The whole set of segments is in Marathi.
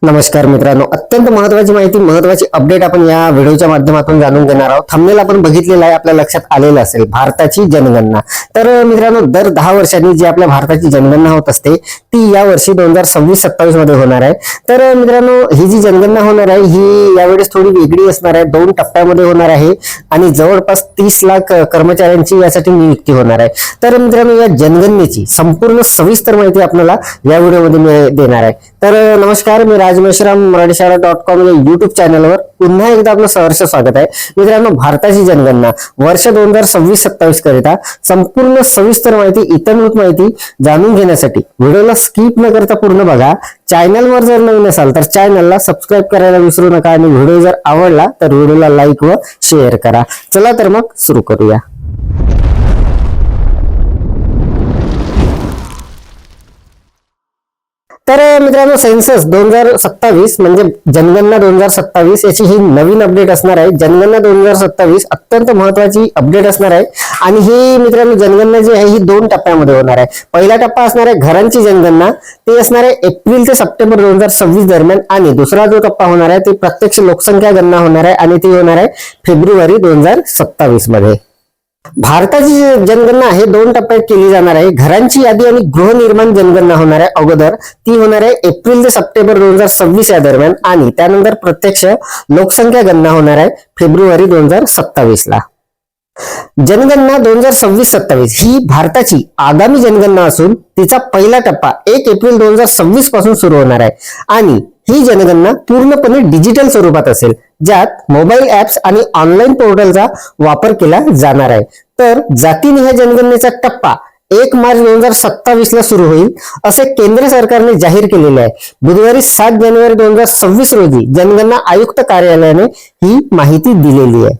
नमस्कार मित्रांनो, अत्यंत महत्त्वाची माहिती, महत्त्वाची अपडेट आपण या व्हिडिओच्या माध्यमातून जाणून घेणार आहोत. थंबनेल आपण बघितलेला आहे, आपल्या लक्षात आलेलं असेल, भारताची जनगणना. तर मित्रांनो, दर 10 वर्षांनी जी आपल्या भारताची जनगणना होत असते ती या वर्षी 2026-27 मध्ये होणार आहे. तर मित्रांनो, ही जी जनगणना होणार आहे ही यावेळेस थोडी वेगळी असणार आहे. 2 टप्प्यामध्ये होणार आहे आणि जवळपास 30 लाख कर्मचाऱ्यांची यासाठी नियुक्ती होणार आहे. तर मित्रांनो, या जनगणनेची संपूर्ण सविस्तर माहिती आपल्याला या व्हिडिओमध्ये मी देणार आहे. तर नमस्कार, मी राजमेश्राम मराठीशाळा.com या युट्यूब चॅनलवर पुन्हा एकदा आपलं सहर्ष स्वागत आहे. मित्रांनो, भारताची जनगणना वर्ष 2026-27 करिता संपूर्ण सविस्तर माहिती, इत्थंभूत माहिती जाणून घेण्यासाठी व्हिडिओला स्किप न करता पूर्ण बघा. चॅनलवर जर नवीन असाल तर चॅनलला सबस्क्राईब करायला विसरू नका आणि व्हिडिओ जर आवडला तर व्हिडिओला लाईक व शेअर करा. चला तर मग सुरू करूया. तर मित्रांनो, सेन्सस 2027 म्हणजे जनगणना 2027 याची ही नवीन अपडेट असणार आहे. जनगणना 2027 अत्यंत महत्वाची अपडेट असणार आहे आणि ही मित्रांनो जनगणना जी आहे ही 2 टप्प्यामध्ये होणार आहे. पहिला टप्पा असणार आहे घरांची जनगणना, ते असणार आहे एप्रिल ते सप्टेंबर 2026 दरम्यान, आणि दुसरा जो टप्पा होणार आहे ते प्रत्यक्ष लोकसंख्या गणना होणार आहे आणि ती होणार आहे फेब्रुवारी 2027 मध्ये. भारताची जनगणना आहे 2 टप्प्यात केली जाणार आहे. घरांची यादी आणि गृहनिर्माण जनगणना होणार आहे अगोदर, ती होणार आहे एप्रिल ते सप्टेंबर 2026 या दरम्यान, आणि त्यानंतर प्रत्यक्ष लोकसंख्या गणना होणार आहे फेब्रुवारी 2027 ला. जनगणना 2026-27 ही भारताची आगामी जनगणना असून तिचा पहिला टप्पा 1 एप्रिल 2026 पासून सुरू होणार आहे आणि ही जनगणना पूर्णपणे डिजिटल स्वरूपात असेल, ज्यात मोबाईल ऍप्स आणि ऑनलाईन पोर्टलचा वापर केला जाणार आहे. तर जातीनिहाय जनगणनेचा टप्पा 1 मार्च 2027 ला सुरू होईल असे केंद्र सरकारने जाहीर केलेले आहे. बुधवारी 7 जानेवारी 2026 रोजी जनगणना आयुक्त कार्यालयाने ही माहिती दिलेली आहे.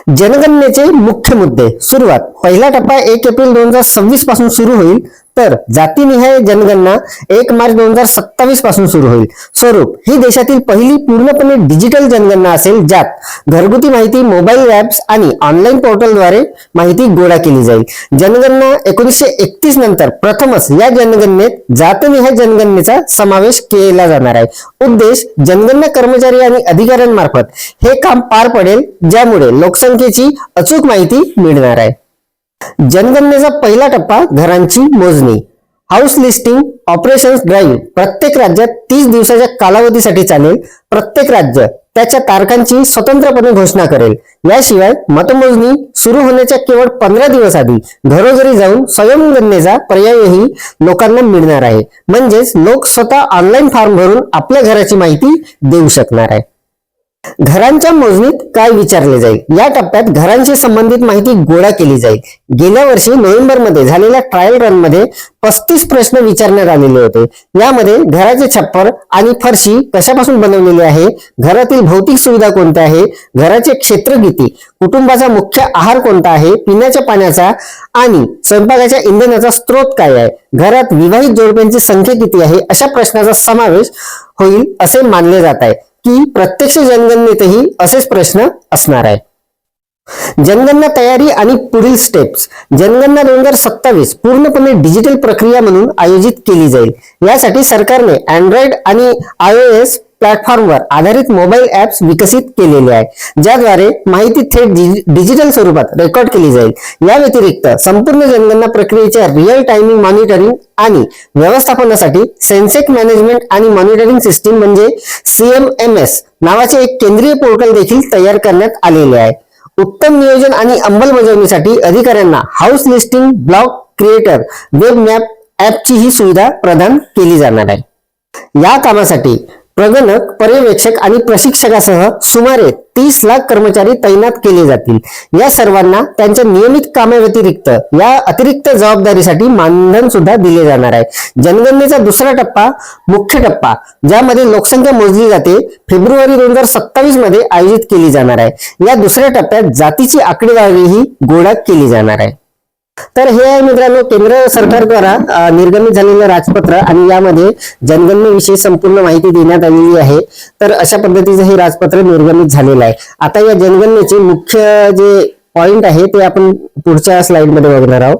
जनगणनेचे मुख्य मुद्दे. सुरुवात. पहिला टप्पा 1 एप्रिल 2026 पासून सुरू होईल, तर जातीनिहाय जनगणना 1 मार्च 2027 पासून सुरू होईल. स्वरूप. ही देशातील पहिली पूर्णपणे डिजिटल जनगणना असेल, ज्यात घरगुती माहिती, मोबाईल ऍप्स आणि ऑनलाईन पोर्टलद्वारे माहिती गोळा केली जाईल. जनगणना 1931 नंतर प्रथमच या जनगणनेत जातनिहाय जनगणनेचा समावेश केला जाणार आहे. उद्देश. जनगणना कर्मचारी आणि अधिकाऱ्यांमार्फत हे काम पार पडेल, ज्यामुळे लोकसंख्येची अचूक माहिती मिळणार आहे. जनगणनेचा पहिला टप्पा घरांची मोजणी. हाऊस लिस्टिंग ऑपरेशन्स ड्राईव्ह प्रत्येक राज्यात 30 दिवसाच्या कालावधीसाठी चालेल. प्रत्येक राज्य त्याच्या तारखांची स्वतंत्रपणे घोषणा करेल. याशिवाय मतमोजणी सुरू होण्याच्या केवळ 15 दिवस आधी घरोघरी जाऊन स्वयंगणनेचा पर्यायही लोकांना मिळणार आहे. म्हणजेच लोक स्वतः ऑनलाईन फॉर्म भरून आपल्या घराची माहिती देऊ शकणार आहे. घरांच्या मोजणीत काय विचारले जाईल. या टप्प्यात घरांशी संबंधित माहिती गोळा केली जाईल. गेल्या वर्षी नोव्हेंबरमध्ये झालेल्या ट्रायल रन मध्ये 35 प्रश्न विचारण्यात आलेले होते. यामध्ये घराचे छप्पर आणि फरशी कशापासून बनवलेली आहे, घरातील भौतिक सुविधा कोणत्या आहे, घराचे क्षेत्र किती, कुटुंबाचा मुख्य आहार कोणता आहे, पिण्याच्या पाण्याचा आणि स्वयंपाकाच्या इंधनाचा स्रोत काय आहे, घरात विवाहित जोडप्यांची संख्या किती आहे, अशा प्रश्नाचा समावेश होईल असे मानले जात आहे की प्रत्यक्ष जनगणनेतही असेच प्रश्न असणार आहे. जनगणना तयारी आणि पुढील स्टेप्स. जनगणना 2027 पूर्णपणे डिजिटल प्रक्रिया म्हणून आयोजित केली जाईल. यासाठी सरकारने अँड्रॉइड आणि iOS प्लॅटफॉर्मवर आधारित मोबाईल ऍप्स विकसित केलेले आहे, ज्याद्वारे माहिती थेट डिजिटल स्वरूपात रेकॉर्ड केली जाईल. या व्यतिरिक्त संपूर्ण जनगणना प्रक्रियेच्या रिअल टाइमिंग मॉनिटरिंग आणि व्यवस्थापनासाठी सेन्सेक मॅनेजमेंट आणि मॉनिटरिंग सिस्टीम म्हणजे CMMS नावाचे एक केंद्रीय पोर्टल देखील तयार करण्यात आलेले आहे. उत्तम नियोजन आणि अंमलबजावणीसाठी अधिकाऱ्यांना house listing, block creator, web map ऍपची ही सुविधा प्रदान केली जाणार आहे. या कामासाठी प्रगणक, पर्यवेक्षक आणि प्रशिक्षकासह सुमारे 30 लाख कर्मचारी तैनात केले जातील. या सर्वांना त्यांच्या नियमित कामाव्यतिरिक्त या अतिरिक्त जबाबदारीसाठी मानधन सुद्धा दिले जाणार आहे. जनगणनेचा दुसरा टप्पा, मुख्य टप्पा, ज्यामध्ये लोकसंख्या मोजली जाते, फेब्रुवारी 2027 मध्ये आयोजित केली जाणार आहे. या दुसऱ्या टप्प्यात जातीची आकडेवारीही गोळा केली जाणार आहे. तर हे आहे मित्रांनो केंद्र सरकारद्वारा निर्गमित झालेलं राजपत्र आणि यामध्ये जनगणनेविषयी संपूर्ण माहिती देण्यात आलेली आहे. तर अशा पद्धतीचं हे राजपत्र निर्गमित झालेलं आहे. आता या जनगणनेचे मुख्य जे पॉइंट आहे ते आपण पुढच्या स्लाइड मध्ये बघणार आहोत.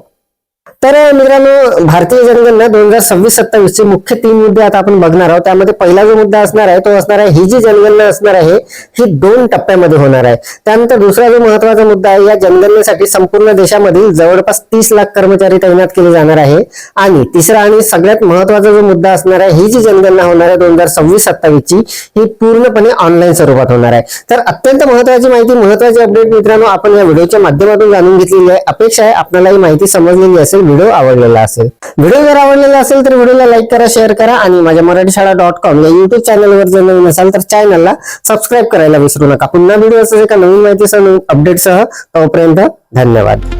तर मित्रांनो, भारतीय जनगणना 2026-27 चे मुख्य 3 मुद्दे आता आपण बघणार आहोत. त्यामध्ये पहिला जो मुद्दा असणार आहे तो असणार आहे, ही जी जनगणना असणार आहे ही 2 टप्प्यामध्ये होणार आहे. त्यानंतर दुसरा जो महत्वाचा मुद्दा आहे, या जनगणनेसाठी संपूर्ण देशामधील जवळपास 30 लाख कर्मचारी तैनात केले जाणार आहे. आणि तिसरा आणि सगळ्यात महत्वाचा जो मुद्दा असणार आहे, ही जी जनगणना होणार आहे 2026-27 ची, ही पूर्णपणे ऑनलाईन स्वरूपात होणार आहे. तर अत्यंत महत्वाची माहिती, महत्वाची अपडेट मित्रांनो आपण या व्हिडिओच्या माध्यमातून जाणून घेतलेली आहे. अपेक्षा आहे आपल्याला ही माहिती समजलेली असेल, व्हिडिओ आवडलेला असेल. व्हिडिओ जर आवडलेला असेल तर व्हिडिओला लाईक करा, शेअर करा आणि माझ्या मराठीशाळा.com या युट्यूब चॅनलवर जर नवीन असाल तर चॅनलला सबस्क्राईब करायला विसरू नका. पुन्हा व्हिडिओ असेल एका नवीन माहितीसह, नवीन अपडेटसह. तोपर्यंत धन्यवाद.